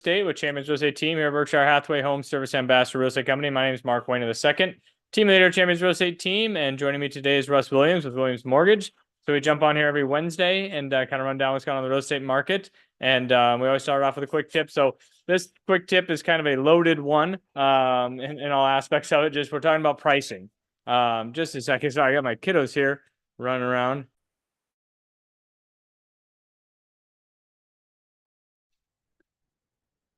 Estate with Champions Real Estate Team here at Berkshire Hathaway Home Service Ambassador Real Estate Company. My name is Mark Wehner II, team leader, Champions Real Estate Team, and joining me today is Russ Williams with Williams Mortgage. So we jump on here every Wednesday and kind of run down what's going on in the real estate market. And we always start off with a quick tip. So this quick tip is kind of a loaded one in all aspects of it. Just we're talking about pricing. Just a second. Sorry, I got my kiddos here running around.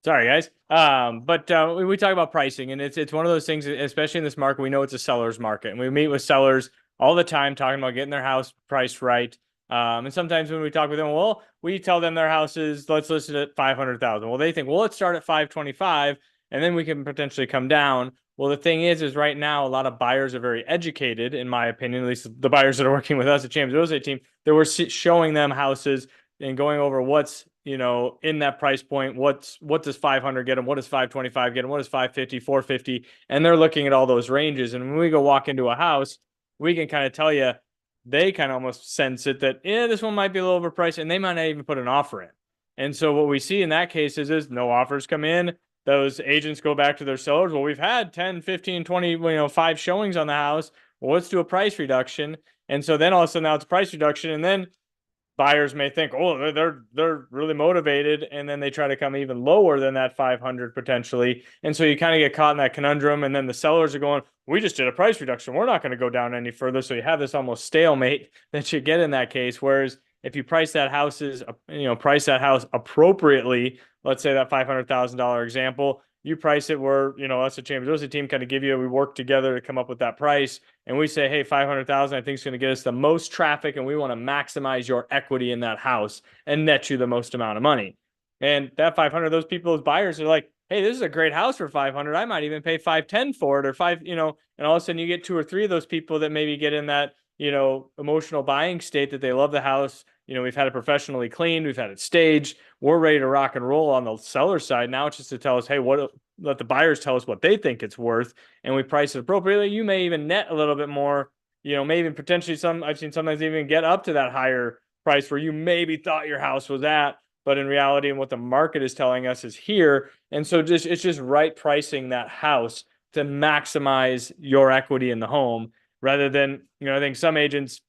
Sorry, guys. But we talk about pricing, and it's one of those things, especially in this market. We know it's a seller's market, and we meet with sellers all the time talking about getting their house priced right. And sometimes when we talk with them, well, we tell them their house is, let's list it at 500,000. Well, they think, well, let's start at 525, and then we can potentially come down. Well, the thing is right now a lot of buyers are very educated, in my opinion, at least the buyers that are working with us at Champions Real Estate Team, that we're showing them houses and going over what's, in that price point, what does 500 get them? What does 525 get them? What does 550, 450? And they're looking at all those ranges. And when we go walk into a house, we can kind of tell you, they kind of almost sense it that, this one might be a little overpriced, and they might not even put an offer in. And so what we see in that case is no offers come in. Those agents go back to their sellers. Well, we've had 10, 15, 20, 5 showings on the house. Well, let's do a price reduction. And so then all of a sudden now it's a price reduction. And then buyers may think, oh, they're really motivated, and then they try to come even lower than that 500 potentially. And so you kind of get caught in that conundrum. And then the sellers are going, we just did a price reduction, we're not going to go down any further. So you have this almost stalemate that you get in that case. Whereas if you price that house appropriately, let's say that $500,000 example, you price it where, us at Champions Real Estate Team kind of give you, we work together to come up with that price. And we say, hey, 500,000, I think is going to get us the most traffic. And we want to maximize your equity in that house and net you the most amount of money. And that 500, those people, those buyers are like, hey, this is a great house for 500. I might even pay 510 for it, or and all of a sudden you get 2 or 3 of those people that maybe get in that, emotional buying state that they love the house. We've had it professionally cleaned. We've had it staged. We're ready to rock and roll on the seller side. Now it's just to tell us, hey, let the buyers tell us what they think it's worth, and we price it appropriately. You may even net a little bit more, maybe potentially I've seen sometimes even get up to that higher price where you maybe thought your house was at, but in reality, and what the market is telling us is here. And so it's just right pricing that house to maximize your equity in the home, rather than, I think some agents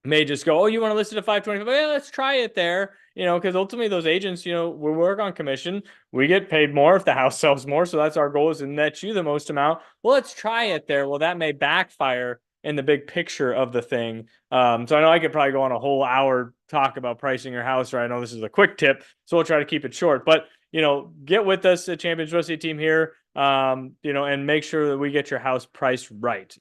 may just go, oh, you want to list it at 525? Yeah, let's try it there. Because ultimately those agents, we work on commission. We get paid more if the house sells more. So that's our goal, is to net you the most amount. Well, let's try it there. Well, that may backfire in the big picture of the thing. So I know I could probably go on a whole hour talk about pricing your house, right? I know this is a quick tip, so we'll try to keep it short. But, get with us at Champions Real Estate Team here, and make sure that we get your house priced right.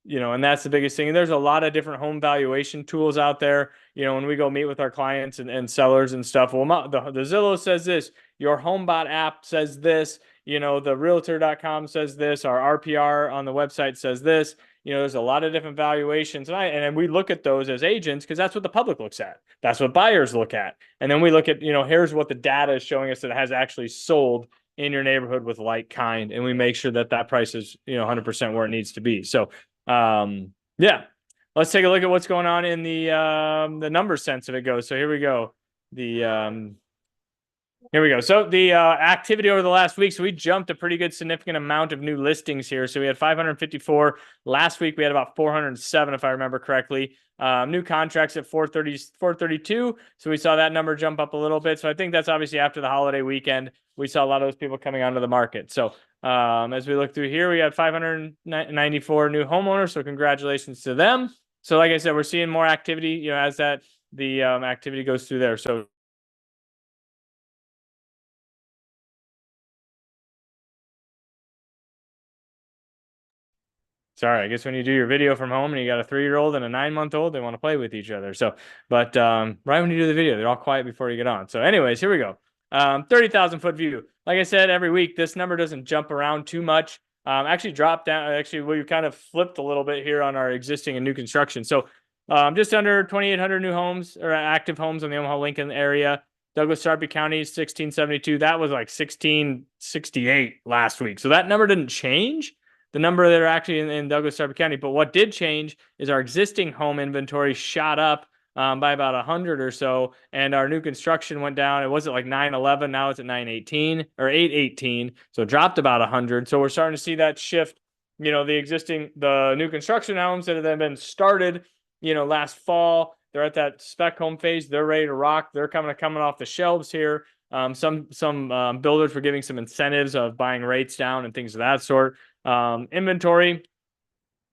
And that's the biggest thing. And there's a lot of different home valuation tools out there. When we go meet with our clients and sellers and stuff, well, the Zillow says this, your HomeBot app says this, the Realtor.com says this, our RPR on the website says this. There's a lot of different valuations, and we look at those as agents because that's what the public looks at. That's what buyers look at. And then we look at, here's what the data is showing us that it has actually sold in your neighborhood with like kind, and we make sure that price is 100% where it needs to be. So yeah, let's take a look at what's going on in the number sense of it goes. So here we go. Here we go. So the activity over the last week, so we jumped a pretty good significant amount of new listings here. So we had 554 last week. We had about 407, if I remember correctly. New contracts at 432. So we saw that number jump up a little bit. So I think that's obviously after the holiday weekend. We saw a lot of those people coming onto the market. So as we look through here, we had 594 new homeowners. So congratulations to them. So like I said, we're seeing more activity, as the activity goes through there. So sorry, I guess when you do your video from home and you got a 3-year-old and a 9-month-old, they want to play with each other. So, but right when you do the video, they're all quiet before you get on. So anyways, here we go. 30,000 foot view. Like I said, every week, this number doesn't jump around too much. Actually dropped down. Actually, we kind of flipped a little bit here on our existing and new construction. So just under 2,800 new homes or active homes in the Omaha Lincoln area. Douglas Sarpy County, 1672. That was like 1668 last week. So that number didn't change, the number that are actually in Douglas Sarpy County. But what did change is our existing home inventory shot up by about 100 or so. And our new construction went down. It wasn't like 911. Now it's at 918 or 818. So it dropped about 100. So we're starting to see that shift. The new construction homes that have been started, last fall, they're at that spec home phase. They're ready to rock. They're coming off the shelves here. Some builders were giving some incentives of buying rates down and things of that sort. Inventory,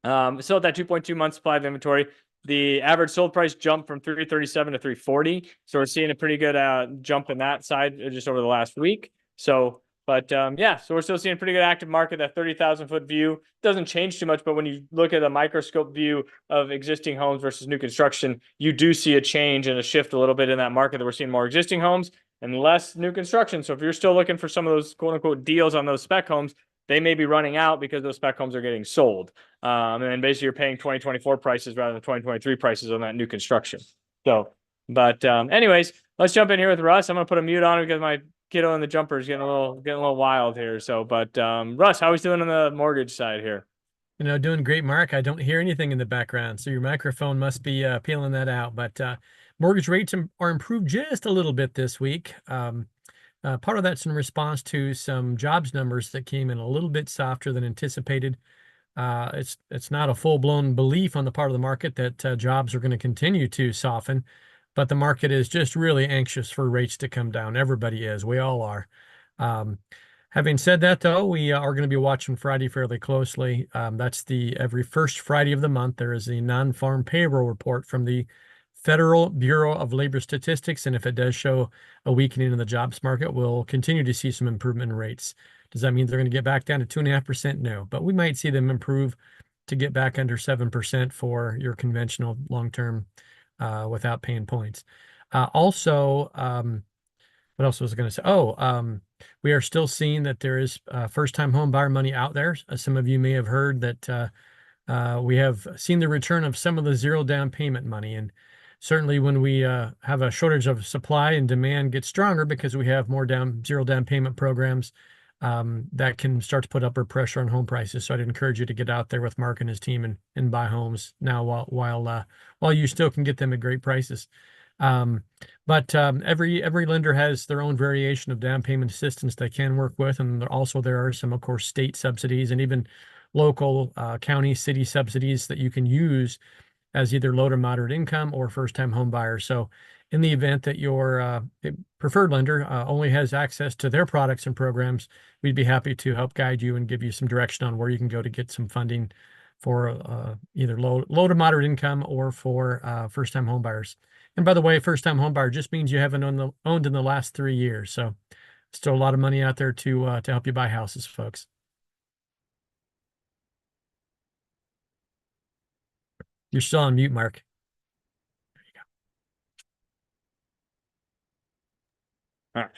still at that 2.2 month supply of inventory. The average sold price jumped from 337 to 340. So we're seeing a pretty good jump in that side just over the last week. So, so we're still seeing a pretty good active market. That 30,000 foot view doesn't change too much, but when you look at a microscope view of existing homes versus new construction, you do see a change and a shift a little bit in that market, that we're seeing more existing homes and less new construction. So if you're still looking for some of those quote unquote deals on those spec homes, they may be running out because those spec homes are getting sold. And then basically you're paying 2024 prices rather than 2023 prices on that new construction. So, anyways, let's jump in here with Russ. I'm going to put a mute on it because my kiddo in the jumper is getting a little wild here. So, Russ, how are we doing on the mortgage side here? Doing great, Mark. I don't hear anything in the background, so your microphone must be peeling that out. But mortgage rates are improved just a little bit this week. Part of that's in response to some jobs numbers that came in a little bit softer than anticipated. It's not a full-blown belief on the part of the market that jobs are going to continue to soften, but the market is just really anxious for rates to come down. Everybody is. We all are. Having said that, though, we are going to be watching Friday fairly closely. That's every first Friday of the month. There is a non-farm payroll report from the Federal Bureau of Labor Statistics, and if it does show a weakening in the jobs market, we'll continue to see some improvement in rates. Does that mean they're going to get back down to 2.5%? No, but we might see them improve to get back under 7% for your conventional long-term without paying points. Also, what else was I going to say? We are still seeing that there is first-time home buyer money out there. Some of you may have heard that we have seen the return of some of the zero down payment money. And certainly when we have a shortage of supply and demand gets stronger because we have more zero down payment programs, that can start to put upward pressure on home prices. So I'd encourage you to get out there with Mark and his team and buy homes now while you still can get them at great prices. Every lender has their own variation of down payment assistance they can work with. And also there are some, of course, state subsidies and even local county, city subsidies that you can use as either low to moderate income or first-time home buyer. So in the event that your preferred lender only has access to their products and programs, we'd be happy to help guide you and give you some direction on where you can go to get some funding for either low to moderate income or for first-time home buyers. And by the way, first-time home buyer just means you haven't owned in the last 3 years. So still a lot of money out there to help you buy houses, folks. You're still on mute, Mark. There you go. All right.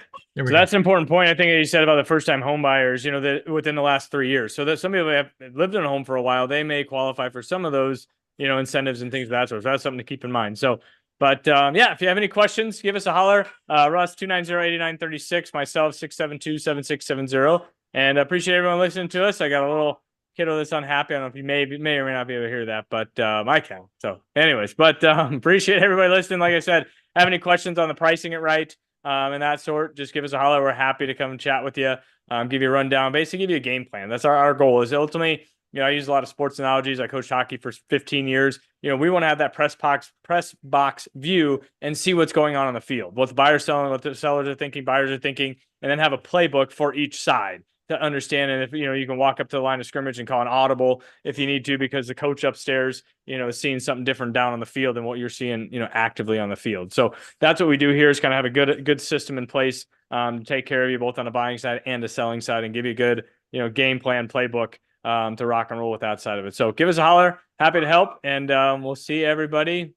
So that's an important point, I think, that you said about the first-time home buyers, that within the last 3 years. So that some people have lived in a home for a while, they may qualify for some of those, incentives and things of that sort. So that's something to keep in mind. So, if you have any questions, give us a holler. Russ, 290-8936, myself, 672-7670. And appreciate everyone listening to us. I got a little kiddo that's unhappy. I don't know if you may or may not be able to hear that, but I can. So anyways, appreciate everybody listening. Like I said, have any questions on the pricing it right and that sort, just give us a holler. We're happy to come and chat with you, give you a rundown, basically give you a game plan. That's our goal is ultimately, I use a lot of sports analogies. I coached hockey for 15 years. We want to have that press box view and see what's going on the field, what the buyer's selling, what the sellers are thinking, buyers are thinking, and then have a playbook for each side to understand. And if you can walk up to the line of scrimmage and call an audible if you need to, because the coach upstairs is seeing something different down on the field than what you're seeing actively on the field. So that's what we do here, is kind of have a good system in place to take care of you both on the buying side and the selling side, and give you a good game plan playbook to rock and roll with that side of it. So give us a holler, happy to help, and we'll see everybody